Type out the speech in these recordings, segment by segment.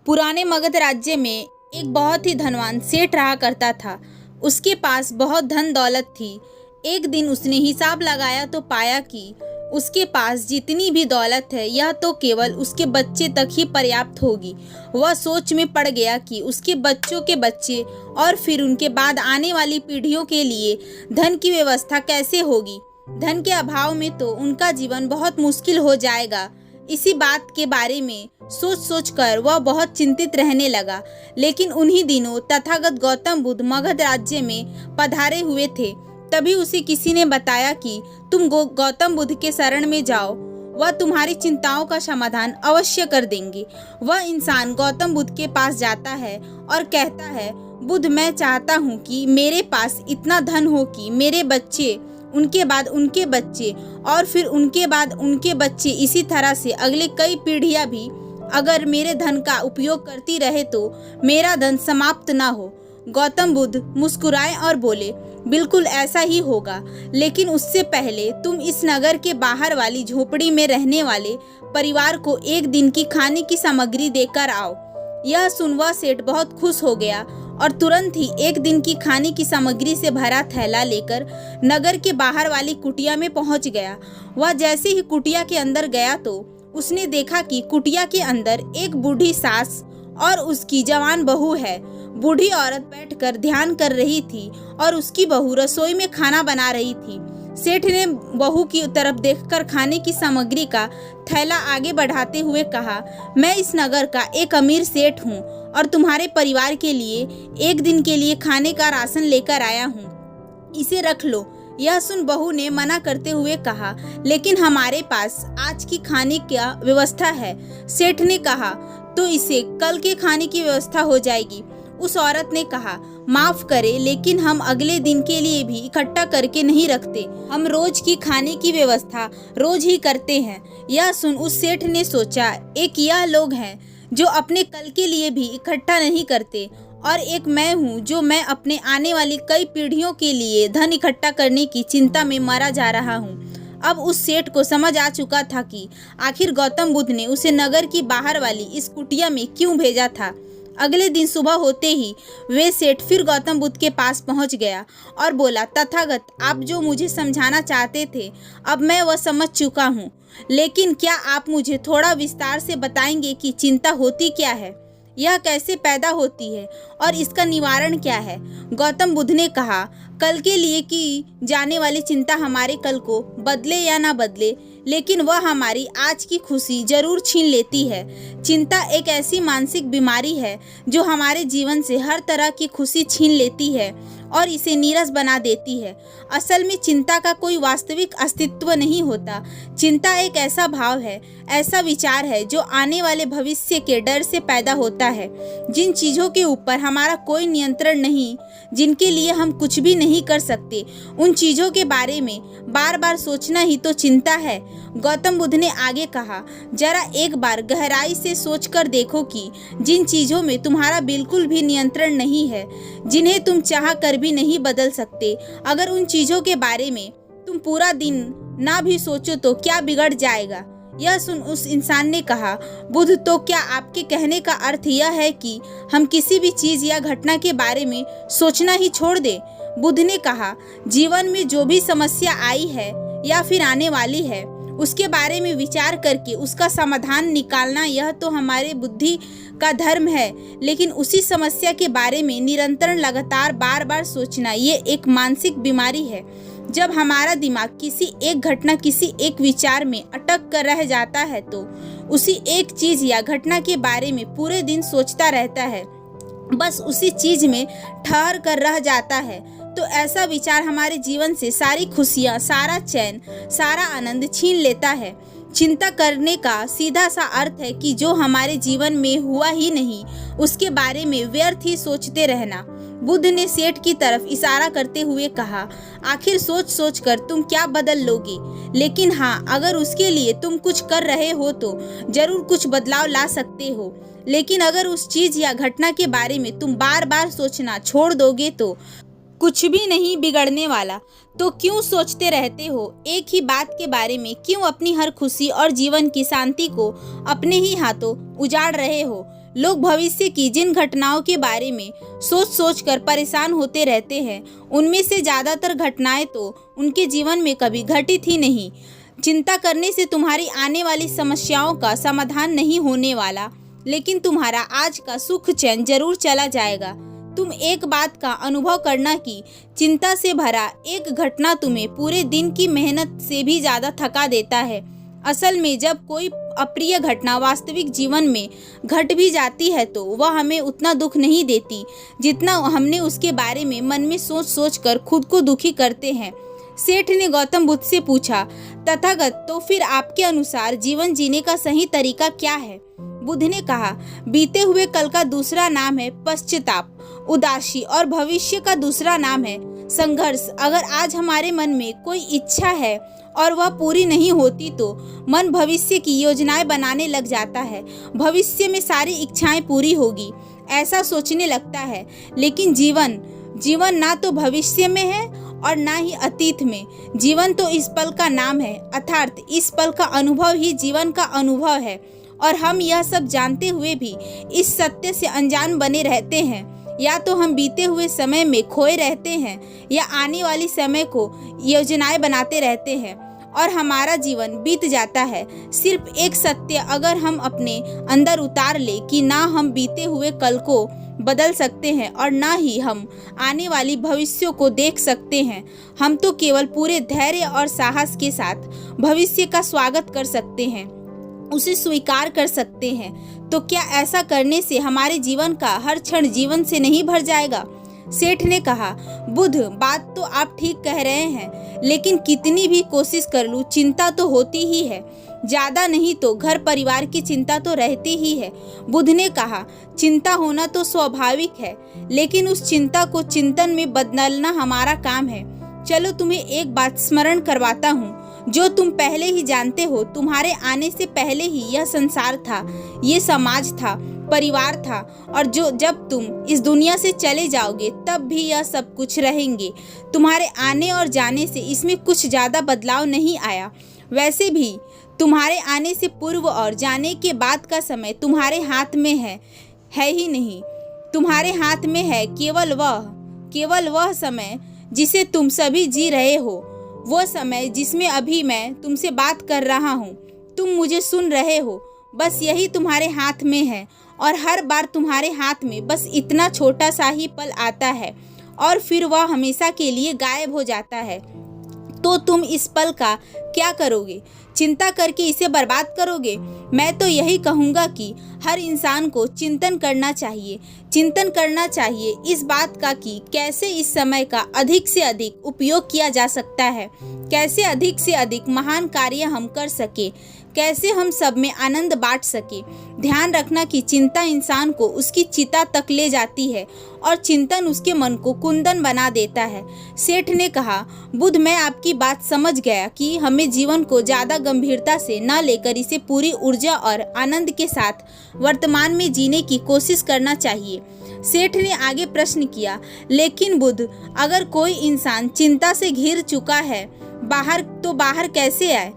पुराने मगध राज्य में एक बहुत ही धनवान सेठ रहा करता था। उसके पास बहुत धन दौलत थी। एक दिन उसने हिसाब लगाया तो पाया कि उसके पास जितनी भी दौलत है यह तो केवल उसके बच्चे तक ही पर्याप्त होगी। वह सोच में पड़ गया कि उसके बच्चों के बच्चे और फिर उनके बाद आने वाली पीढ़ियों के लिए धन की व्यवस्था कैसे होगी। धन के अभाव में तो उनका जीवन बहुत मुश्किल हो जाएगा। इसी बात के बारे में सोच सोच कर वह बहुत चिंतित रहने लगा। लेकिन उन्हीं दिनों तथागत गौतम बुद्ध मगध राज्य में पधारे हुए थे। तभी उसे किसी ने बताया कि तुम गौतम बुद्ध के शरण में जाओ, वह तुम्हारी चिंताओं का समाधान अवश्य कर देंगे। वह इंसान गौतम बुद्ध के पास जाता है और कहता है, बुद्ध, मैं चाहता हूँ कि मेरे पास इतना धन हो कि मेरे बच्चे, उनके बाद उनके बच्चे और फिर उनके बाद उनके बच्चे, इसी तरह से अगले कई पीढ़ियां भी अगर मेरे धन का उपयोग करती रहे तो मेरा धन समाप्त ना हो। गौतम बुद्ध मुस्कुराए और बोले, बिल्कुल ऐसा ही होगा, लेकिन उससे पहले तुम इस नगर के बाहर वाली झोपड़ी में रहने वाले परिवार को एक दिन की खाने की सामग्री देकर आओ। यह सुन वह सेठ बहुत खुश हो गया और तुरंत ही एक दिन की खाने की सामग्री से भरा थैला लेकर नगर के बाहर वाली कुटिया में पहुंच गया। वह जैसे ही कुटिया के अंदर गया तो उसने देखा कि कुटिया के अंदर एक बूढ़ी सास और उसकी जवान बहू है। बूढ़ी औरत बैठकर ध्यान कर रही थी और उसकी बहू रसोई में खाना बना रही थी। सेठ ने बहू की तरफ देखकर खाने की सामग्री का थैला आगे बढ़ाते हुए कहा, मैं इस नगर का एक अमीर सेठ हूँ और तुम्हारे परिवार के लिए एक दिन के लिए खाने का राशन लेकर आया हूँ, इसे रख लो। यह सुन बहू ने मना करते हुए कहा, लेकिन हमारे पास आज की खाने की व्यवस्था है। सेठ ने कहा, तो इसे कल के खाने की व्यवस्था हो जाएगी। उस औरत ने कहा, माफ करे, लेकिन हम अगले दिन के लिए भी इकट्ठा करके नहीं रखते। हम रोज की खाने की व्यवस्था रोज ही करते हैं। यह सुन उस सेठ ने सोचा, एक यह लोग हैं जो अपने कल के लिए भी इकट्ठा नहीं करते और एक मैं हूँ जो मैं अपने आने वाली कई पीढ़ियों के लिए धन इकट्ठा करने की चिंता में मरा जा रहा हूँ। अब उस सेठ को समझ आ चुका था कि आखिर गौतम बुद्ध ने उसे नगर की बाहर वाली इस कुटिया में क्यों भेजा था। अगले दिन सुबह होते ही वे सेठ फिर गौतम बुद्ध के पास पहुंच गया और बोला, तथागत, आप जो मुझे समझाना चाहते थे अब मैं वह समझ चुका हूँ, लेकिन क्या आप मुझे थोड़ा विस्तार से बताएंगे कि चिंता होती क्या है, यह कैसे पैदा होती है और इसका निवारण क्या है। गौतम बुद्ध ने कहा, कल के लिए की जाने वाली चिंता हमारे कल को बदले या ना बदले, लेकिन वह हमारी आज की खुशी जरूर छीन लेती है। चिंता एक ऐसी मानसिक बीमारी है जो हमारे जीवन से हर तरह की खुशी छीन लेती है और इसे नीरस बना देती है। असल में चिंता का कोई वास्तविक अस्तित्व नहीं होता। चिंता एक ऐसा भाव है, ऐसा विचार है जो आने वाले भविष्य के डर से पैदा होता है। जिन चीज़ों के ऊपर हमारा कोई नियंत्रण नहीं, जिनके लिए हम कुछ भी नहीं कर सकते, उन चीज़ों के बारे में बार बार सोचना ही तो चिंता है। गौतम बुद्ध ने आगे कहा, जरा एक बार गहराई से सोचकर देखो कि जिन चीज़ों में तुम्हारा बिल्कुल भी नियंत्रण नहीं है, जिन्हें तुम चाह कर भी नहीं बदल सकते, अगर उन चीज़ों के बारे में तुम पूरा दिन ना भी सोचो तो क्या बिगड़ जाएगा। यह सुन उस इंसान ने कहा, बुद्ध, तो क्या आपके कहने का अर्थ यह है कि हम किसी भी चीज़ या घटना के बारे में सोचना ही छोड़ दें? बुद्ध ने कहा, जीवन में जो भी समस्या आई है या फिर आने वाली है उसके बारे में विचार करके उसका समाधान निकालना, यह तो हमारे बुद्धि का धर्म है, लेकिन उसी समस्या के बारे में निरंतर लगातार बार बार सोचना ये एक मानसिक बीमारी है। जब हमारा दिमाग किसी एक घटना, किसी एक विचार में अटक कर रह जाता है तो उसी एक चीज या घटना के बारे में पूरे दिन सोचता रहता है, बस उसी चीज में ठहर कर रह जाता है, तो ऐसा विचार हमारे जीवन से सारी खुशियाँ, सारा चैन, सारा आनंद छीन लेता है। चिंता करने का सीधा सा अर्थ है कि जो हमारे जीवन में हुआ ही नहीं उसके बारे में व्यर्थ ही सोचते रहना। बुद्ध ने सेठ की तरफ इशारा करते हुए कहा, आखिर सोच सोच कर तुम क्या बदल लोगे, लेकिन हाँ, अगर उसके लिए तुम कुछ कर रहे हो तो जरूर कुछ बदलाव ला सकते हो। लेकिन अगर उस चीज या घटना के बारे में तुम बार बार सोचना छोड़ दोगे तो कुछ भी नहीं बिगड़ने वाला। तो क्यों सोचते रहते हो एक ही बात के बारे में? क्यों अपनी हर खुशी और जीवन की शांति को अपने ही हाथों उजाड़ रहे हो? लोग भविष्य की जिन घटनाओं के बारे में सोच सोच कर परेशान होते रहते हैं, उनमें से ज़्यादातर घटनाएं तो उनके जीवन में कभी घटित ही नहीं। चिंता करने से तुम्हारी आने वाली समस्याओं का समाधान नहीं होने वाला, लेकिन तुम्हारा आज का सुख चैन जरूर चला जाएगा। तुम एक बात का अनुभव करना कि चिंता से भरा एक घटना तुम्हें पूरे दिन की मेहनत से भी ज़्यादा थका देता है। असल में जब कोई अप्रिय घटना वास्तविक जीवन में घट भी जाती है तो वह हमें उतना दुख नहीं देती जितना हमने उसके बारे में मन में सोच सोच कर खुद को दुखी करते हैं। सेठ ने गौतम बुद्ध से पूछा, तथागत, तो फिर आपके अनुसार जीवन जीने का सही तरीका क्या है? बुद्ध ने कहा, बीते हुए कल का दूसरा नाम है पश्चाताप, उदासी, और भविष्य का दूसरा नाम है संघर्ष। अगर आज हमारे मन में कोई इच्छा है और वह पूरी नहीं होती तो मन भविष्य की योजनाएं बनाने लग जाता है। भविष्य में सारी इच्छाएं पूरी होगी ऐसा सोचने लगता है, लेकिन जीवन ना तो भविष्य में है और ना ही अतीत में। जीवन तो इस पल का नाम है, अर्थात इस पल का अनुभव ही जीवन का अनुभव है। और हम यह सब जानते हुए भी इस सत्य से अनजान बने रहते हैं। या तो हम बीते हुए समय में खोए रहते हैं या आने वाली समय को योजनाएं बनाते रहते हैं और हमारा जीवन बीत जाता है। सिर्फ एक सत्य अगर हम अपने अंदर उतार ले कि ना हम बीते हुए कल को बदल सकते हैं और ना ही हम आने वाली भविष्य को देख सकते हैं, हम तो केवल पूरे धैर्य और साहस के साथ भविष्य का स्वागत कर सकते हैं, उसे स्वीकार कर सकते हैं। तो क्या ऐसा करने से हमारे जीवन का हर क्षण जीवन से नहीं भर जाएगा? सेठ ने कहा, बुध, बात तो आप ठीक कह रहे हैं, लेकिन कितनी भी कोशिश कर लूं चिंता तो होती ही है। ज्यादा नहीं तो घर परिवार की चिंता तो रहती ही है। बुध ने कहा, चिंता होना तो स्वाभाविक है, लेकिन उस चिंता को चिंतन में बदलना हमारा काम है। चलो तुम्हें एक बात स्मरण करवाता हूँ जो तुम पहले ही जानते हो। तुम्हारे आने से पहले ही यह संसार था, ये समाज था, परिवार था, और जब तुम इस दुनिया से चले जाओगे तब भी यह सब कुछ रहेंगे। तुम्हारे आने और जाने से इसमें कुछ ज़्यादा बदलाव नहीं आया। वैसे भी तुम्हारे आने से पूर्व और जाने के बाद का समय तुम्हारे हाथ में है ही नहीं। तुम्हारे हाथ में है केवल वह समय जिसे तुम सभी जी रहे हो, वो समय जिसमें अभी मैं तुमसे बात कर रहा हूँ, तुम मुझे सुन रहे हो। बस यही तुम्हारे हाथ में है और हर बार तुम्हारे हाथ में बस इतना छोटा सा ही पल आता है और फिर वह हमेशा के लिए गायब हो जाता है। तो तुम इस पल का क्या करोगे? चिंता करके इसे बर्बाद करोगे? मैं तो यही कहूँगा कि हर इंसान को चिंतन करना चाहिए इस बात का कि कैसे इस समय का अधिक से अधिक उपयोग किया जा सकता है, कैसे अधिक से अधिक महान कार्य हम कर सके, कैसे हम सब में आनंद बांट सके। ध्यान रखना कि चिंता इंसान को उसकी चिता तक ले जाती है और चिंतन उसके मन को कुंदन बना देता है। सेठ ने कहा, बुध, मैं आपकी बात समझ गया कि हमें जीवन को ज़्यादा गंभीरता से न लेकर इसे पूरी ऊर्जा और आनंद के साथ वर्तमान में जीने की कोशिश करना चाहिए। सेठ ने आगे प्रश्न किया, लेकिन बुध, अगर कोई इंसान चिंता से घिर चुका है बाहर कैसे आए?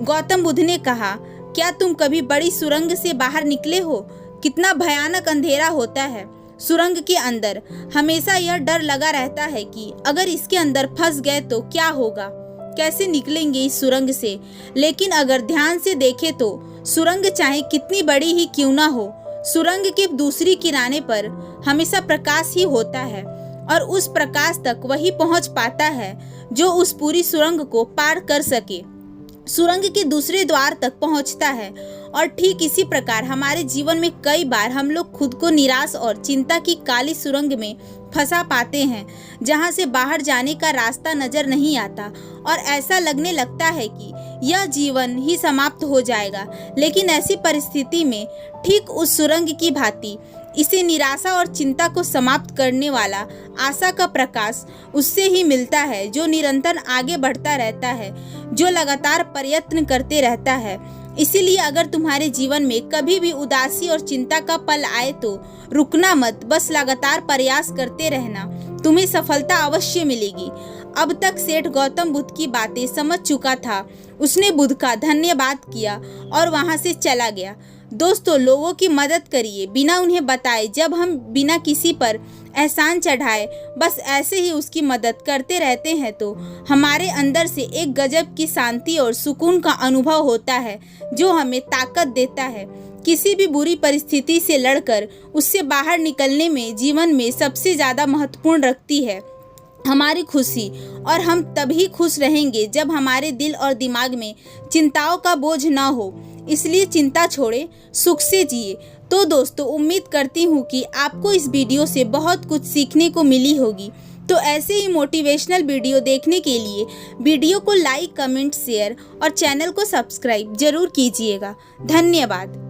गौतम बुद्ध ने कहा, क्या तुम कभी बड़ी सुरंग से बाहर निकले हो? कितना भयानक अंधेरा होता है। सुरंग के अंदर हमेशा यह डर लगा रहता है कि अगर इसके अंदर फंस गए तो क्या होगा, कैसे निकलेंगे इस सुरंग से। लेकिन अगर ध्यान से देखें तो सुरंग चाहे कितनी बड़ी ही क्यों ना हो, सुरंग के दूसरी किनारे पर हमेशा प्रकाश ही होता है और उस प्रकाश तक वही पहुंच पाता है जो उस पूरी सुरंग को पार कर सके, सुरंग के दूसरे द्वार तक पहुंचता है। और ठीक इसी प्रकार हमारे जीवन में कई बार हम लोग खुद को निराश और चिंता की काली सुरंग में फंसा पाते हैं, जहां से बाहर जाने का रास्ता नजर नहीं आता और ऐसा लगने लगता है कि यह जीवन ही समाप्त हो जाएगा। लेकिन ऐसी परिस्थिति में ठीक उस सुरंग की भांति इसे निराशा और चिंता को समाप्त करने वाला आशा का प्रकाश उससे ही मिलता है जो निरंतर आगे बढ़ता रहता है, जो लगातार प्रयत्न करते रहता है। इसीलिए अगर तुम्हारे जीवन में कभी भी उदासी और चिंता का पल आए तो रुकना मत, बस लगातार प्रयास करते रहना, तुम्हें सफलता अवश्य मिलेगी। अब तक सेठ गौतम बुद्ध की बातें समझ चुका था। उसने बुद्ध का धन्यवाद किया और वहां से चला गया। दोस्तों, लोगों की मदद करिए बिना उन्हें बताए। जब हम बिना किसी पर एहसान चढ़ाए बस ऐसे ही उसकी मदद करते रहते हैं तो हमारे अंदर से एक गजब की शांति और सुकून का अनुभव होता है, जो हमें ताकत देता है। किसी भी बुरी परिस्थिति से लड़कर उससे बाहर निकलने में जीवन में सबसे ज़्यादा महत्वपूर्ण रखती है हमारी खुशी। और हम तभी खुश रहेंगे जब हमारे दिल और दिमाग में चिंताओं का बोझ ना हो। इसलिए चिंता छोड़े, सुख से जिए। तो दोस्तों, उम्मीद करती हूँ कि आपको इस वीडियो से बहुत कुछ सीखने को मिली होगी। तो ऐसे ही मोटिवेशनल वीडियो देखने के लिए वीडियो को लाइक, कमेंट, शेयर और चैनल को सब्सक्राइब जरूर कीजिएगा। धन्यवाद।